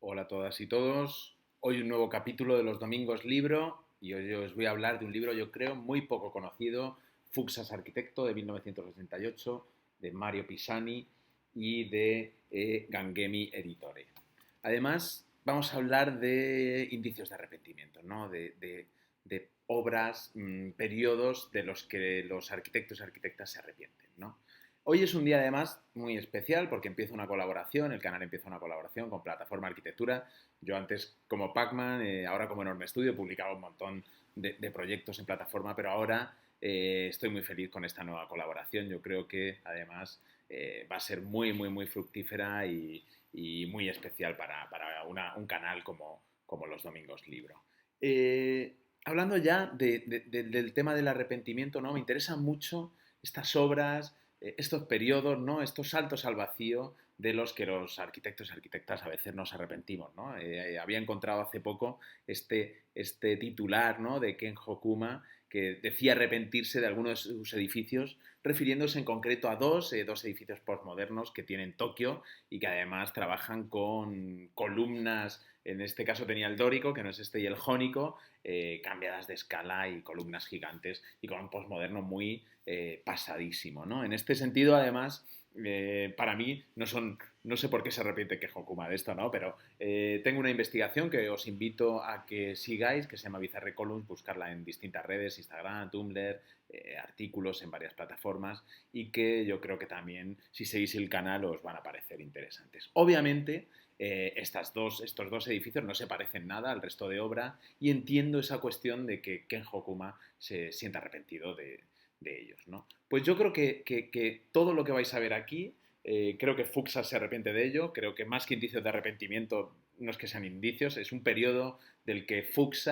Hola a todas y todos. Hoy un nuevo capítulo de los Domingos Libro y hoy os voy a hablar de un libro, yo creo, muy poco conocido, Fuksas Arquitecto, de 1968, de Mario Pisani y de Gangemi Editore. Además, vamos a hablar de indicios de arrepentimiento, ¿no? De obras, periodos de los que los arquitectos y arquitectas se arrepienten, ¿no? Hoy es un día además muy especial porque empieza una colaboración, el canal empieza una colaboración con Plataforma Arquitectura. Yo antes como Pacman, ahora como Enorme Estudio, publicaba un montón de proyectos en plataforma, pero ahora estoy muy feliz con esta nueva colaboración. Yo creo que además va a ser muy fructífera y muy especial para un canal como Los Domingos Libro. Hablando ya del tema del arrepentimiento, ¿no? Me interesan mucho estas obras, estos periodos, ¿no? Estos saltos al vacío de los que los arquitectos y arquitectas a veces nos arrepentimos, ¿no? Había encontrado hace poco este titular, ¿no? De Ken Hokuma que decía arrepentirse de algunos de sus edificios, refiriéndose en concreto a dos edificios postmodernos que tienen Tokio y que además trabajan con columnas, en este caso tenía el dórico, que no es este, y el jónico, cambiadas de escala y columnas gigantes y con un postmoderno muy pasadísimo, ¿no? En este sentido, además, para mí no sé por qué se arrepiente que Hokuma de esto, ¿no? Pero tengo una investigación que os invito a que sigáis, que se llama Bizarre Columns, buscarla en distintas redes, Instagram, Tumblr, artículos en varias plataformas y que yo creo que también, si seguís el canal, os van a parecer interesantes. Obviamente, estos dos edificios no se parecen nada al resto de obra y entiendo esa cuestión de que Ken Hokuma se sienta arrepentido de ellos, ¿no? Pues yo creo que todo lo que vais a ver aquí, creo que Fuchs se arrepiente de ello, creo que más que indicios de arrepentimiento, no es que sean indicios, es un periodo del que Fuchs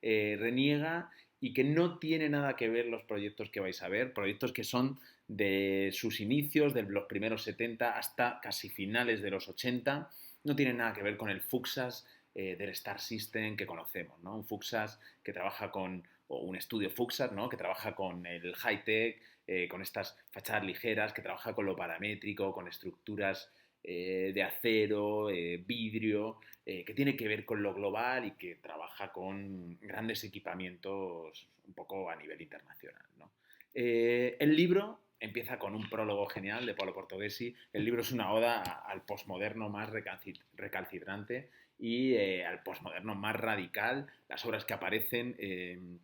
reniega y que no tiene nada que ver los proyectos que vais a ver, proyectos que son de sus inicios, de los primeros 70 hasta casi finales de los 80, no tienen nada que ver con el Fuchs del Star System que conocemos, ¿no? Un Fuchs que trabaja con, o un estudio Fuchs, ¿no? Que trabaja con el high-tech, con estas fachadas ligeras, que trabaja con lo paramétrico, con estructuras de acero, vidrio, que tiene que ver con lo global y que trabaja con grandes equipamientos un poco a nivel internacional, ¿no? El libro empieza con un prólogo genial de Paolo Portoghesi. El libro es una oda al posmoderno más recalcitrante y al posmoderno más radical. Las obras que aparecen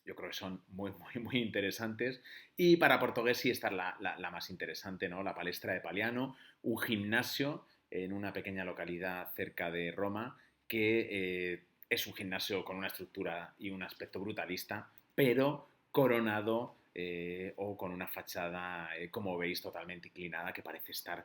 yo creo que son muy interesantes. Y para Portoghesi esta es la más interesante, ¿no? La palestra de Paliano, un gimnasio en una pequeña localidad cerca de Roma que es un gimnasio con una estructura y un aspecto brutalista, pero coronado o con una fachada, como veis, totalmente inclinada que parece estar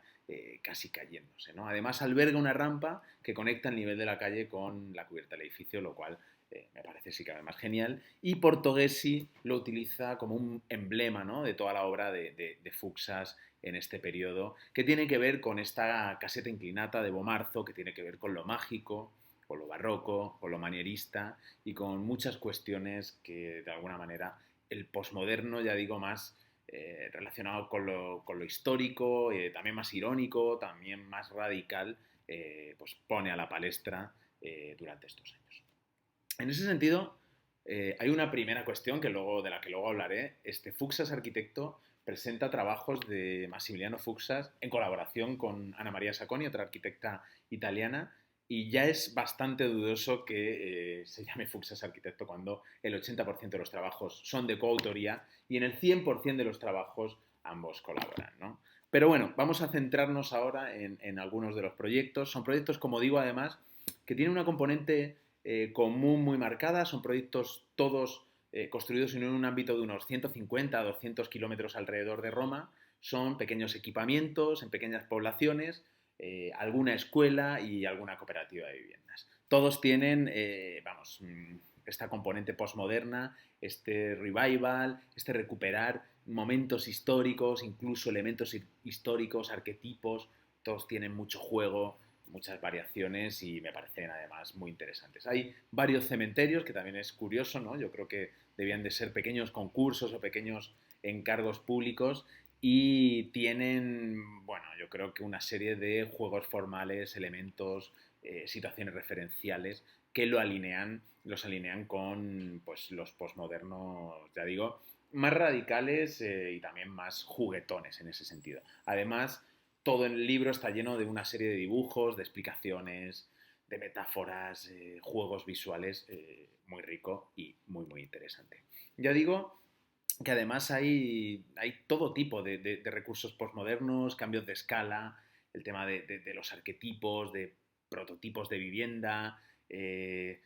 casi cayéndose, ¿no? Además alberga una rampa que conecta el nivel de la calle con la cubierta del edificio, lo cual me parece sí que además genial, y Portoghesi lo utiliza como un emblema, ¿no? De toda la obra de Fuchs en este periodo, que tiene que ver con esta caseta inclinata de Bomarzo, que tiene que ver con lo mágico, con lo barroco, con lo manierista y con muchas cuestiones que de alguna manera el posmoderno, ya digo, más relacionado con lo histórico, también más irónico, también más radical, pues pone a la palestra durante estos años. En ese sentido, hay una primera cuestión de la que luego hablaré. Fuxas Arquitecto presenta trabajos de Massimiliano Fuxas en colaboración con Ana María Sacconi, otra arquitecta italiana, y ya es bastante dudoso que se llame Fuxas Arquitecto cuando el 80% de los trabajos son de coautoría y en el 100% de los trabajos ambos colaboran, ¿no? Pero bueno, vamos a centrarnos ahora en algunos de los proyectos. Son proyectos, como digo, además, que tienen una componente común muy marcada. Son proyectos todos construidos en un ámbito de unos 150 a 200 kilómetros alrededor de Roma. Son pequeños equipamientos en pequeñas poblaciones, alguna escuela y alguna cooperativa de viviendas. Todos tienen, esta componente postmoderna, este revival, este recuperar momentos históricos, incluso elementos históricos, arquetipos. Todos tienen mucho juego, muchas variaciones y me parecen además muy interesantes. Hay varios cementerios, que también es curioso, ¿no? Yo creo que debían de ser pequeños concursos o pequeños encargos públicos y tienen, bueno, yo creo que una serie de juegos formales, elementos, situaciones referenciales que los alinean con pues, los postmodernos, ya digo, más radicales y también más juguetones en ese sentido. Además, todo el libro está lleno de una serie de dibujos, de explicaciones, de metáforas, juegos visuales, muy rico y muy, muy interesante. Ya digo que además hay todo tipo de recursos postmodernos, cambios de escala, el tema de los arquetipos, de prototipos de vivienda, eh,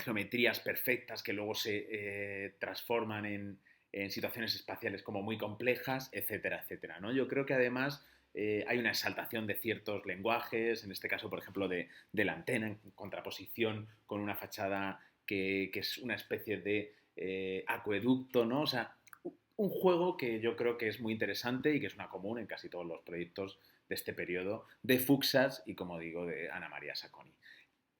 geometrías perfectas que luego se transforman en situaciones espaciales como muy complejas, etcétera, etcétera, ¿no? Yo creo que además hay una exaltación de ciertos lenguajes, en este caso, por ejemplo, de la antena en contraposición con una fachada que es una especie de acueducto, ¿no? O sea, un juego que yo creo que es muy interesante y que es una común en casi todos los proyectos de este periodo de Fuxas y, como digo, de Ana María Sacconi.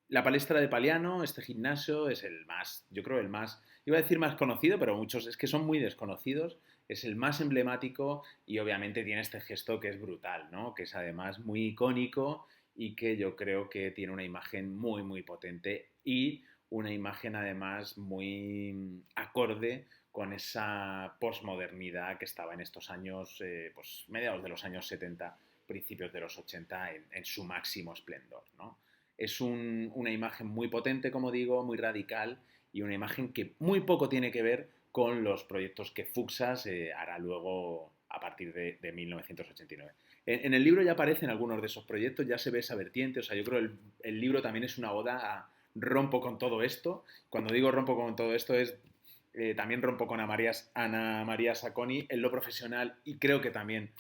La palestra de Paliano, este gimnasio, es el más, yo creo, el más, iba a decir más conocido, pero muchos es que son muy desconocidos, es el más emblemático y obviamente tiene este gesto que es brutal, ¿no? Que es además muy icónico y que yo creo que tiene una imagen muy, muy potente y una imagen además muy acorde con esa posmodernidad que estaba en estos años, pues mediados de los años 70, principios de los 80, en su máximo esplendor, ¿no? Es una imagen muy potente, como digo, muy radical y una imagen que muy poco tiene que ver con los proyectos que Fuxas hará luego a partir de 1989. En el libro ya aparecen algunos de esos proyectos, ya se ve esa vertiente, o sea, yo creo que el libro también es una oda a rompo con todo esto. Cuando digo rompo con todo esto es también rompo con Ana María Sacconi en lo profesional y creo que también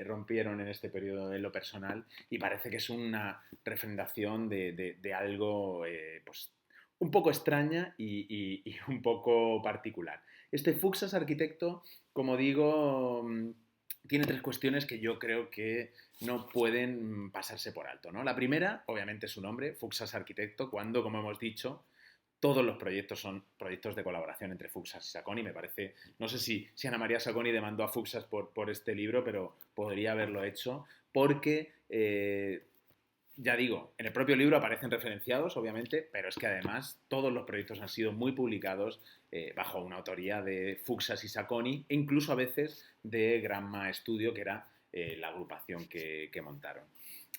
rompieron en este periodo en lo personal y parece que es una refrendación de algo pues, un poco extraña y un poco particular. Este Fuxas arquitecto, como digo, tiene tres cuestiones que yo creo que no pueden pasarse por alto, ¿no? La primera, obviamente, es su nombre, Fuxas arquitecto, cuando, como hemos dicho, todos los proyectos son proyectos de colaboración entre Fuxas y Sacconi. Me parece, no sé si Ana María Sacconi demandó a Fuxas por este libro, pero podría haberlo hecho porque, ya digo, en el propio libro aparecen referenciados, obviamente, pero es que además todos los proyectos han sido muy publicados bajo una autoría de Fuxas y Sacconi e incluso a veces de Gramma Studio, que era la agrupación que montaron.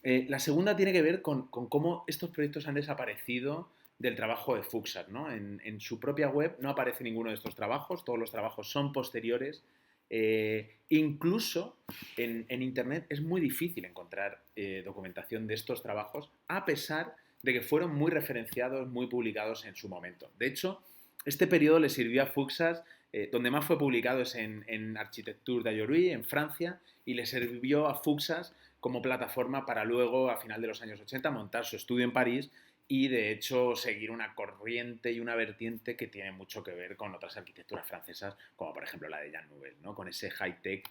La segunda tiene que ver con cómo estos proyectos han desaparecido del trabajo de Fuxas, ¿no? En su propia web no aparece ninguno de estos trabajos, todos los trabajos son posteriores. Incluso en Internet es muy difícil encontrar documentación de estos trabajos, a pesar de que fueron muy referenciados, muy publicados en su momento. De hecho, este periodo le sirvió a Fuxas, donde más fue publicado es en Architecture d'Aujourd'hui, en Francia, y le sirvió a Fuxas como plataforma para luego, a final de los años 80, montar su estudio en París y de hecho seguir una corriente y una vertiente que tiene mucho que ver con otras arquitecturas francesas, como por ejemplo la de Jean Nouvel, ¿no? Con ese high-tech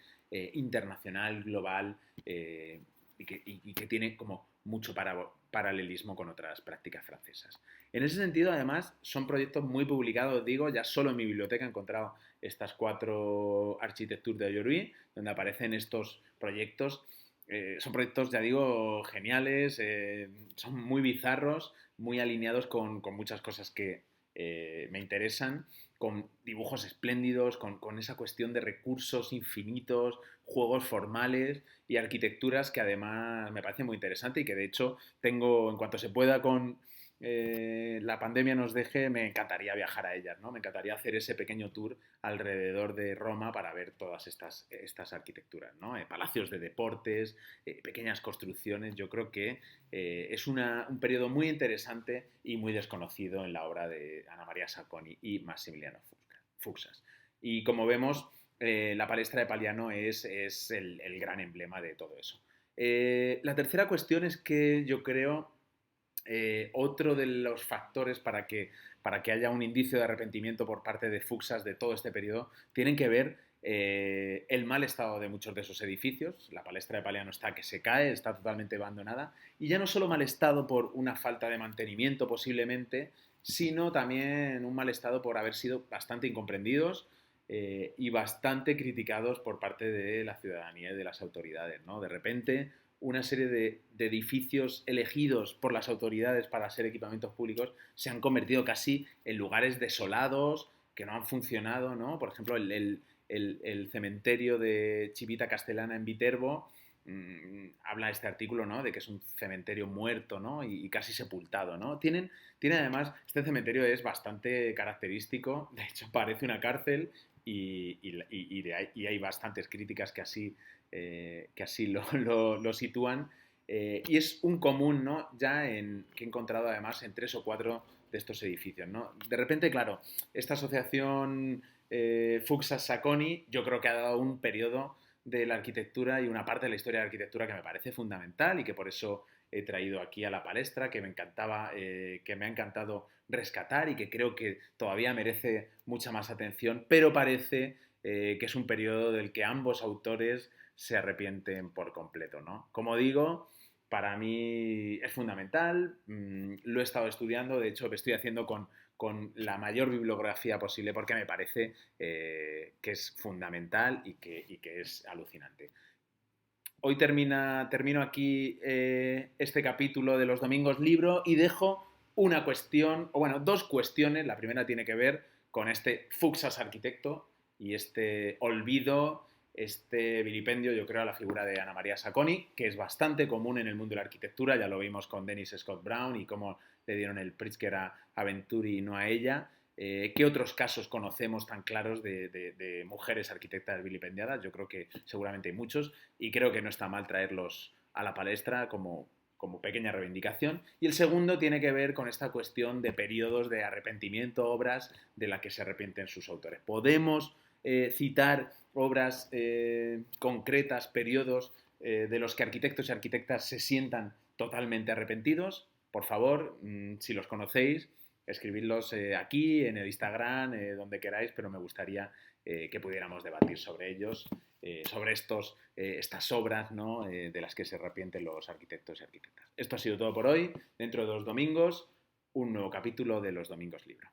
internacional, global, y que tiene como mucho paralelismo con otras prácticas francesas. En ese sentido, además, son proyectos muy publicados, digo, ya solo en mi biblioteca he encontrado estas 4 Architecture d'Aujourd'hui, donde aparecen estos proyectos. Son proyectos, ya digo, geniales, son muy bizarros, muy alineados con muchas cosas que me interesan, con dibujos espléndidos, con esa cuestión de recursos infinitos, juegos formales y arquitecturas que además me parece muy interesante y que de hecho tengo, en cuanto se pueda con la pandemia nos deje, me encantaría viajar a ellas, ¿no? Me encantaría hacer ese pequeño tour alrededor de Roma para ver todas estas arquitecturas, ¿no? Palacios de deportes, pequeñas construcciones. Yo creo que es un periodo muy interesante y muy desconocido en la obra de Ana María Sacconi y Massimiliano Fuxas. Y como vemos, la palestra de Paliano es el gran emblema de todo eso. La tercera cuestión es que yo creo otro de los factores para que haya un indicio de arrepentimiento por parte de Fuxas de todo este periodo tienen que ver el mal estado de muchos de esos edificios. La palestra de Paliano está que se cae, está totalmente abandonada, y ya no solo mal estado por una falta de mantenimiento posiblemente, sino también un mal estado por haber sido bastante incomprendidos, y bastante criticados por parte de la ciudadanía y de las autoridades, ¿no? De repente, una serie de edificios elegidos por las autoridades para ser equipamientos públicos se han convertido casi en lugares desolados que no han funcionado, ¿no? Por ejemplo, el cementerio de Chivita Castellana en Viterbo, habla este artículo, ¿no? De que es un cementerio muerto, ¿no? Y casi sepultado, ¿no? Tiene además, este cementerio es bastante característico, de hecho parece una cárcel y hay bastantes críticas que así lo sitúan. Y es un común, ¿no? Que he encontrado además en 3 o 4 de estos edificios, ¿no? De repente, claro, esta asociación Fuksas Sacconi yo creo que ha dado un periodo de la arquitectura y una parte de la historia de la arquitectura que me parece fundamental y que por eso he traído aquí a la palestra, que que me ha encantado rescatar y que creo que todavía merece mucha más atención, pero parece que es un periodo del que ambos autores se arrepienten por completo, ¿no? Como digo, para mí es fundamental, lo he estado estudiando, de hecho, lo estoy haciendo con la mayor bibliografía posible porque me parece que es fundamental y que es alucinante. Hoy termino aquí este capítulo de los Domingos Libro y dejo una cuestión, o bueno, 2 cuestiones. La primera tiene que ver con este Fuksas arquitecto y este olvido, este vilipendio, yo creo, a la figura de Ana María Sacconi, que es bastante común en el mundo de la arquitectura. Ya lo vimos con Dennis Scott Brown y cómo le dieron el Pritzker a Venturi y no a ella. ¿Qué otros casos conocemos tan claros de mujeres arquitectas vilipendiadas? Yo creo que seguramente hay muchos y creo que no está mal traerlos a la palestra como pequeña reivindicación. Y el segundo tiene que ver con esta cuestión de periodos de arrepentimiento, obras de las que se arrepienten sus autores. Podemos citar obras concretas, periodos de los que arquitectos y arquitectas se sientan totalmente arrepentidos. Por favor, si los conocéis, escribidlos aquí, en el Instagram, donde queráis, pero me gustaría que pudiéramos debatir sobre ellos, sobre estas obras, ¿no? De las que se arrepienten los arquitectos y arquitectas. Esto ha sido todo por hoy. Dentro de 2 domingos, un nuevo capítulo de Los Domingos Libro.